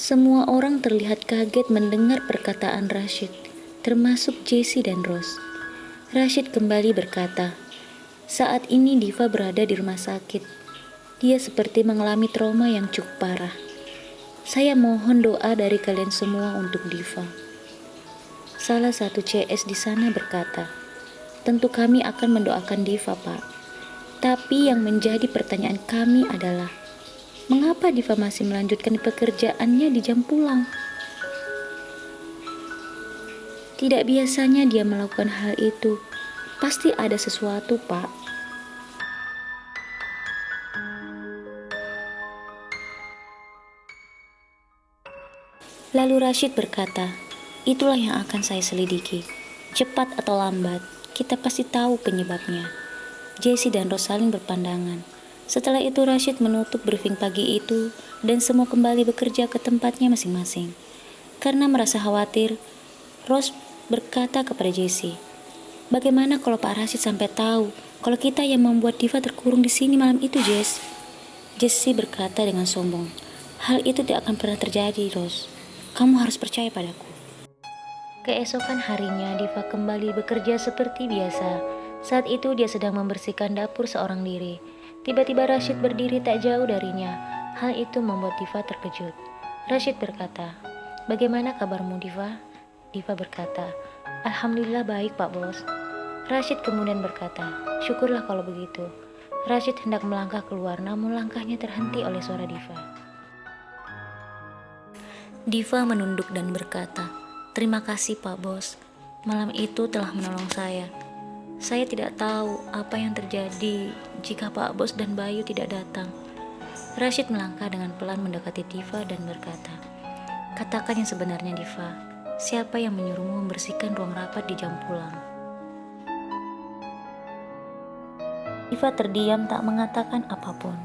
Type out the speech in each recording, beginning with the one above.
Semua orang terlihat kaget mendengar perkataan Rashid, termasuk Jessie dan Rose. Rashid kembali berkata, "Saat ini Diva berada di rumah sakit. Dia seperti mengalami trauma yang cukup parah. Saya mohon doa dari kalian semua untuk Diva." Salah satu CS di sana berkata, "Tentu kami akan mendoakan Diva, Pak. Tapi yang menjadi pertanyaan kami adalah, mengapa Diva masih melanjutkan pekerjaannya di jam pulang? Tidak biasanya dia melakukan hal itu. Pasti ada sesuatu, Pak." Lalu Rashid berkata, "Itulah yang akan saya selidiki. Cepat atau lambat, kita pasti tahu penyebabnya." Jessie dan Rose saling berpandangan. Setelah itu Rashid menutup briefing pagi itu dan semua kembali bekerja ke tempatnya masing-masing. Karena merasa khawatir, Rose berkata kepada Jessie, "Bagaimana kalau Pak Rashid sampai tahu kalau kita yang membuat Diva terkurung di sini malam itu, Jess?" Jessie berkata dengan sombong, "Hal itu tidak akan pernah terjadi, Rose. Kamu harus percaya padaku." Keesokan harinya, Diva kembali bekerja seperti biasa. Saat itu dia sedang membersihkan dapur seorang diri. Tiba-tiba Rashid berdiri tak jauh darinya. Hal itu membuat Diva terkejut. Rashid berkata, "Bagaimana kabarmu, Diva?" Diva berkata, "Alhamdulillah baik, Pak Bos." Rashid kemudian berkata, "Syukurlah kalau begitu." Rashid hendak melangkah keluar, namun langkahnya terhenti oleh suara Diva. Diva menunduk dan berkata, "Terima kasih, Pak Bos. Malam itu telah menolong saya. Saya tidak tahu apa yang terjadi jika Pak Bos dan Bayu tidak datang." Rashid melangkah dengan pelan mendekati Diva dan berkata, "Katakan yang sebenarnya, Diva. Siapa yang menyuruhmu membersihkan ruang rapat di jam pulang?" Diva terdiam tak mengatakan apapun.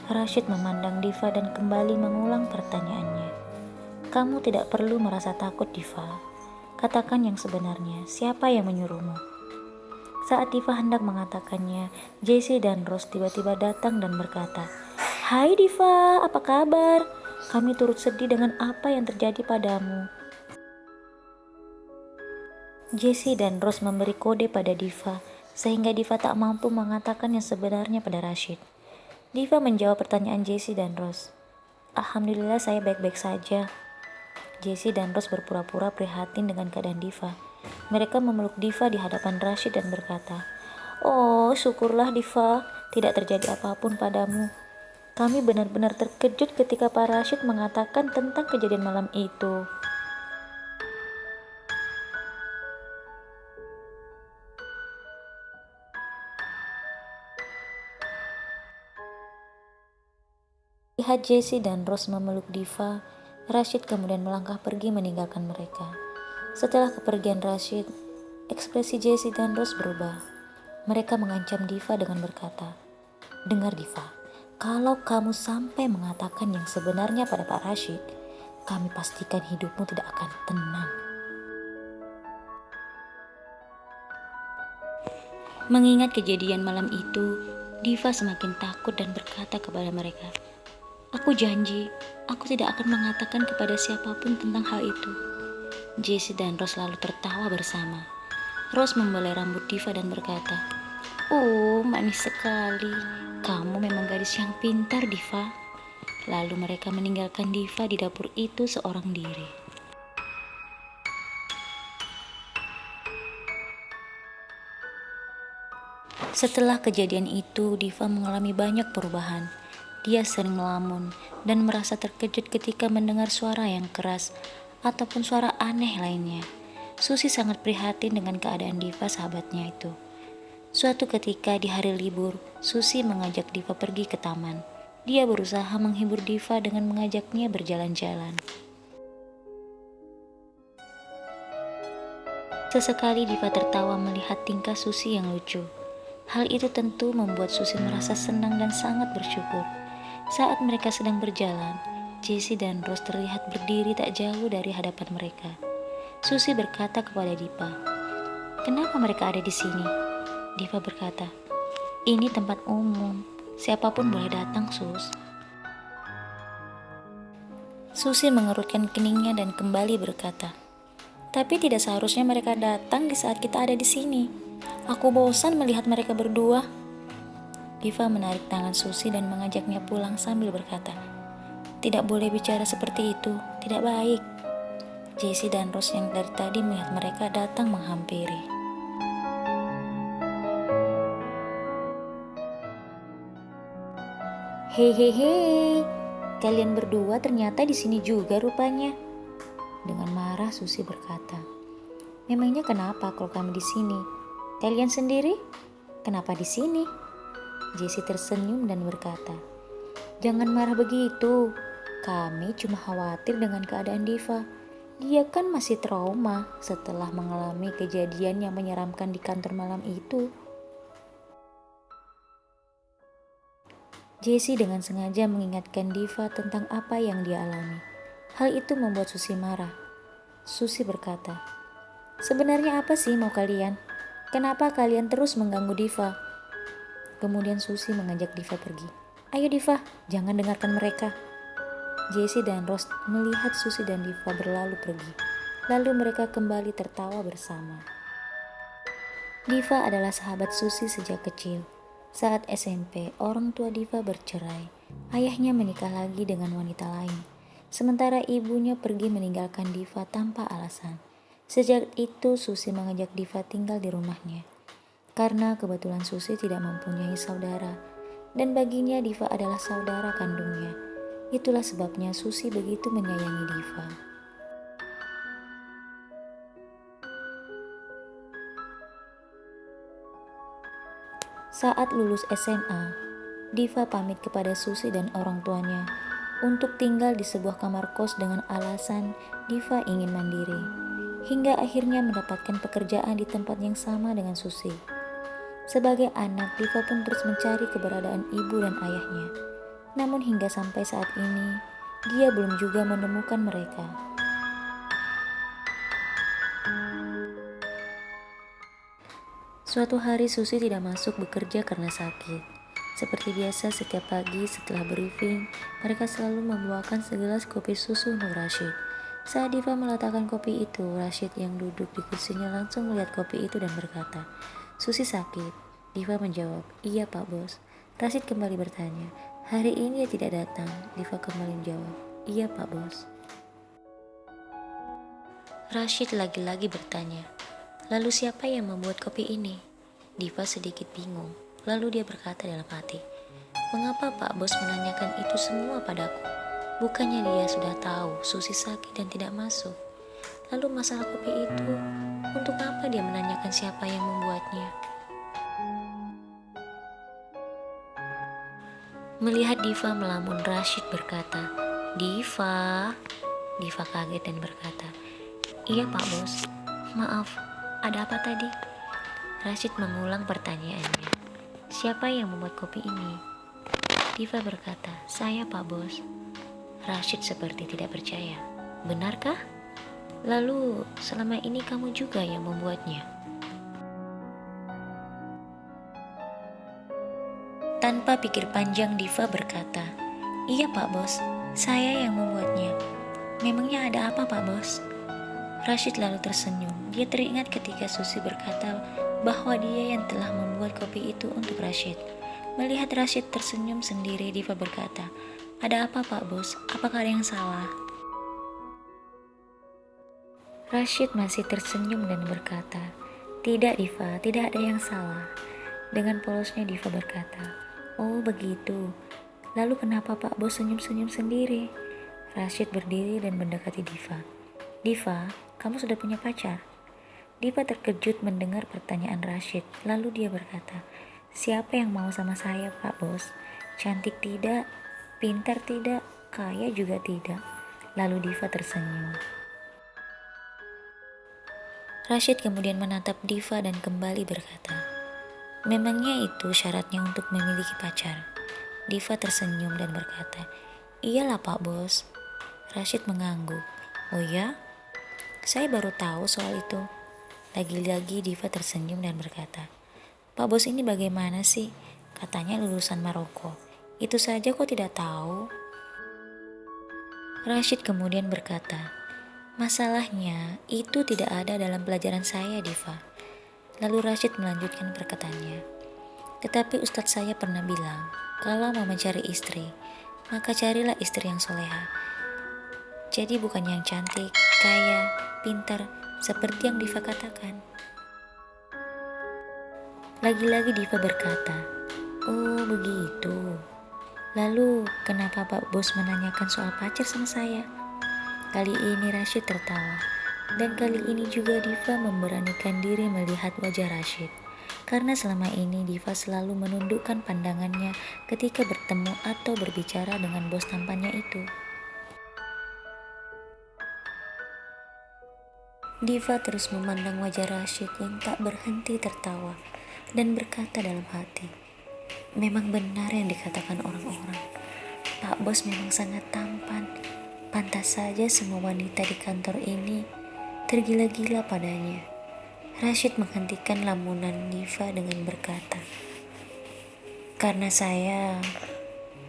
Rashid memandang Diva dan kembali mengulang pertanyaannya. "Kamu tidak perlu merasa takut, Diva. Katakan yang sebenarnya, siapa yang menyuruhmu?" Saat Diva hendak mengatakannya, Jessie dan Rose tiba-tiba datang dan berkata, "Hai Diva, apa kabar? Kami turut sedih dengan apa yang terjadi padamu." Jessie dan Rose memberi kode pada Diva, sehingga Diva tak mampu mengatakan yang sebenarnya pada Rashid. Diva menjawab pertanyaan Jessie dan Rose. "Alhamdulillah saya baik-baik saja." Jessie dan Rose berpura-pura prihatin dengan keadaan Diva. Mereka memeluk Diva di hadapan Rashid dan berkata, "Oh, syukurlah Diva, tidak terjadi apapun padamu. Kami benar-benar terkejut ketika Pak Rashid mengatakan tentang kejadian malam itu." Lihat Jessie dan Rose memeluk Diva, Rashid kemudian melangkah pergi meninggalkan mereka. Setelah kepergian Rashid, ekspresi Jessie dan Rose berubah. Mereka mengancam Diva dengan berkata, "Dengar Diva, kalau kamu sampai mengatakan yang sebenarnya pada Pak Rashid, kami pastikan hidupmu tidak akan tenang." Mengingat kejadian malam itu, Diva semakin takut dan berkata kepada mereka, "Aku janji, aku tidak akan mengatakan kepada siapapun tentang hal itu." Jessie dan Rose lalu tertawa bersama. Rose membelai rambut Diva dan berkata, "Oh, manis sekali. Kamu memang gadis yang pintar, Diva." Lalu mereka meninggalkan Diva di dapur itu seorang diri. Setelah kejadian itu, Diva mengalami banyak perubahan. Dia sering melamun dan merasa terkejut ketika mendengar suara yang keras ataupun suara aneh lainnya. Susi sangat prihatin dengan keadaan Diva sahabatnya itu. Suatu ketika di hari libur, Susi mengajak Diva pergi ke taman. Dia berusaha menghibur Diva dengan mengajaknya berjalan-jalan. Sesekali Diva tertawa melihat tingkah Susi yang lucu. Hal itu tentu membuat Susi merasa senang dan sangat bersyukur. Saat mereka sedang berjalan, Jessie dan Rose terlihat berdiri tak jauh dari hadapan mereka. Susi berkata kepada Diva, "Kenapa mereka ada di sini?" Diva berkata, "Ini tempat umum. Siapapun boleh datang, Sus." Susi mengerutkan keningnya dan kembali berkata, "Tapi tidak seharusnya mereka datang di saat kita ada di sini. Aku bosan melihat mereka berdua." Diva menarik tangan Susi dan mengajaknya pulang sambil berkata, "Tidak boleh bicara seperti itu, tidak baik." Jessie dan Rose yang dari tadi melihat mereka datang menghampiri. "Hehehe, kalian berdua ternyata di sini juga rupanya." Dengan marah Susi berkata, "Memangnya kenapa kalau kami di sini? Kalian sendiri? Kenapa di sini?" Jessie tersenyum dan berkata, "Jangan marah begitu. Kami cuma khawatir dengan keadaan Diva. Dia kan masih trauma setelah mengalami kejadian yang menyeramkan di kantor malam itu." Jessie dengan sengaja mengingatkan Diva tentang apa yang dia alami. Hal itu membuat Susi marah. Susi berkata, "Sebenarnya apa sih mau kalian? Kenapa kalian terus mengganggu Diva?" Kemudian Susi mengajak Diva pergi. "Ayo Diva, jangan dengarkan mereka." Jessie dan Rose melihat Susi dan Diva berlalu pergi. Lalu mereka kembali tertawa bersama. Diva adalah sahabat Susi sejak kecil. Saat SMP, orang tua Diva bercerai. Ayahnya menikah lagi dengan wanita lain. Sementara ibunya pergi meninggalkan Diva tanpa alasan. Sejak itu Susi mengajak Diva tinggal di rumahnya. Karena kebetulan Susi tidak mempunyai saudara, dan baginya Diva adalah saudara kandungnya. Itulah sebabnya Susi begitu menyayangi Diva. Saat lulus SMA, Diva pamit kepada Susi dan orang tuanya untuk tinggal di sebuah kamar kos dengan alasan Diva ingin mandiri, hingga akhirnya mendapatkan pekerjaan di tempat yang sama dengan Susi. Sebagai anak, Diva pun terus mencari keberadaan ibu dan ayahnya. Namun hingga sampai saat ini, dia belum juga menemukan mereka. Suatu hari Susi tidak masuk bekerja karena sakit. Seperti biasa setiap pagi setelah briefing, mereka selalu membawakan segelas kopi susu untuk Rashid. Saat Diva meletakkan kopi itu, Rashid yang duduk di kursinya langsung melihat kopi itu dan berkata, "Susi sakit." Diva menjawab, "Iya Pak Bos." Rashid kembali bertanya, "Hari ini dia tidak datang?" Diva kembali menjawab, "Iya Pak Bos." Rashid lagi-lagi bertanya, "Lalu siapa yang membuat kopi ini?" Diva sedikit bingung. Lalu dia berkata dalam hati, "Mengapa Pak Bos menanyakan itu semua padaku? Bukannya dia sudah tahu Susi sakit dan tidak masuk. Lalu masalah kopi itu, untuk apa dia menanyakan siapa yang membuatnya?" Melihat Diva melamun, Rashid berkata, "Diva." Diva kaget dan berkata, "Iya Pak Bos, maaf, ada apa tadi?" Rashid mengulang pertanyaannya, "Siapa yang membuat kopi ini?" Diva berkata, "Saya Pak Bos." Rashid seperti tidak percaya. "Benarkah? Lalu selama ini kamu juga yang membuatnya?" Tanpa pikir panjang Diva berkata, "Iya Pak Bos, saya yang membuatnya." "Memangnya ada apa Pak Bos?" Rashid lalu tersenyum. Dia teringat ketika Susi berkata bahwa dia yang telah membuat kopi itu untuk Rashid. Melihat Rashid tersenyum sendiri, Diva berkata, "Ada apa Pak Bos? Apakah ada yang salah?" Rashid masih tersenyum dan berkata, "Tidak Diva, tidak ada yang salah." Dengan polosnya Diva berkata, "Oh begitu. Lalu kenapa Pak Bos senyum-senyum sendiri?" Rashid berdiri dan mendekati Diva. "Diva, kamu sudah punya pacar?" Diva terkejut mendengar pertanyaan Rashid. Lalu dia berkata, "Siapa yang mau sama saya Pak Bos? Cantik tidak, pintar tidak, kaya juga tidak." Lalu Diva tersenyum. Rashid kemudian menatap Diva dan kembali berkata, "Memangnya itu syaratnya untuk memiliki pacar?" Diva tersenyum dan berkata, "Iyalah Pak Bos." Rashid mengangguk. "Oh ya? Saya baru tahu soal itu." Lagi-lagi Diva tersenyum dan berkata, "Pak Bos ini bagaimana sih? Katanya lulusan Maroko. Itu saja kok tidak tahu?" Rashid kemudian berkata, "Masalahnya itu tidak ada dalam pelajaran saya, Diva." Lalu Rashid melanjutkan perkataannya, "Tetapi Ustadz saya pernah bilang, kalau mau mencari istri, maka carilah istri yang soleha. Jadi bukan yang cantik, kaya, pintar, seperti yang Diva katakan." Lagi-lagi Diva berkata, "Oh begitu. Lalu kenapa Pak Bos menanyakan soal pacar sama saya?" Kali ini Rashid tertawa. Dan kali ini juga Diva memberanikan diri melihat wajah Rashid. Karena selama ini Diva selalu menundukkan pandangannya ketika bertemu atau berbicara dengan bos tampannya itu. Diva terus memandang wajah Rashid yang tak berhenti tertawa dan berkata dalam hati, "Memang benar yang dikatakan orang-orang. Pak Bos memang sangat tampan. Pantas saja semua wanita di kantor ini tergila-gila padanya." Rashid menghentikan lamunan Diva dengan berkata, "Karena saya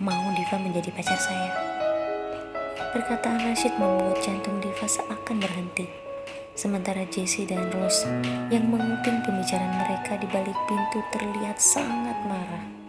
mau Diva menjadi pacar saya." Perkataan Rashid membuat jantung Diva seakan berhenti. Sementara Jessie dan Rose yang menguping pembicaraan mereka di balik pintu terlihat sangat marah.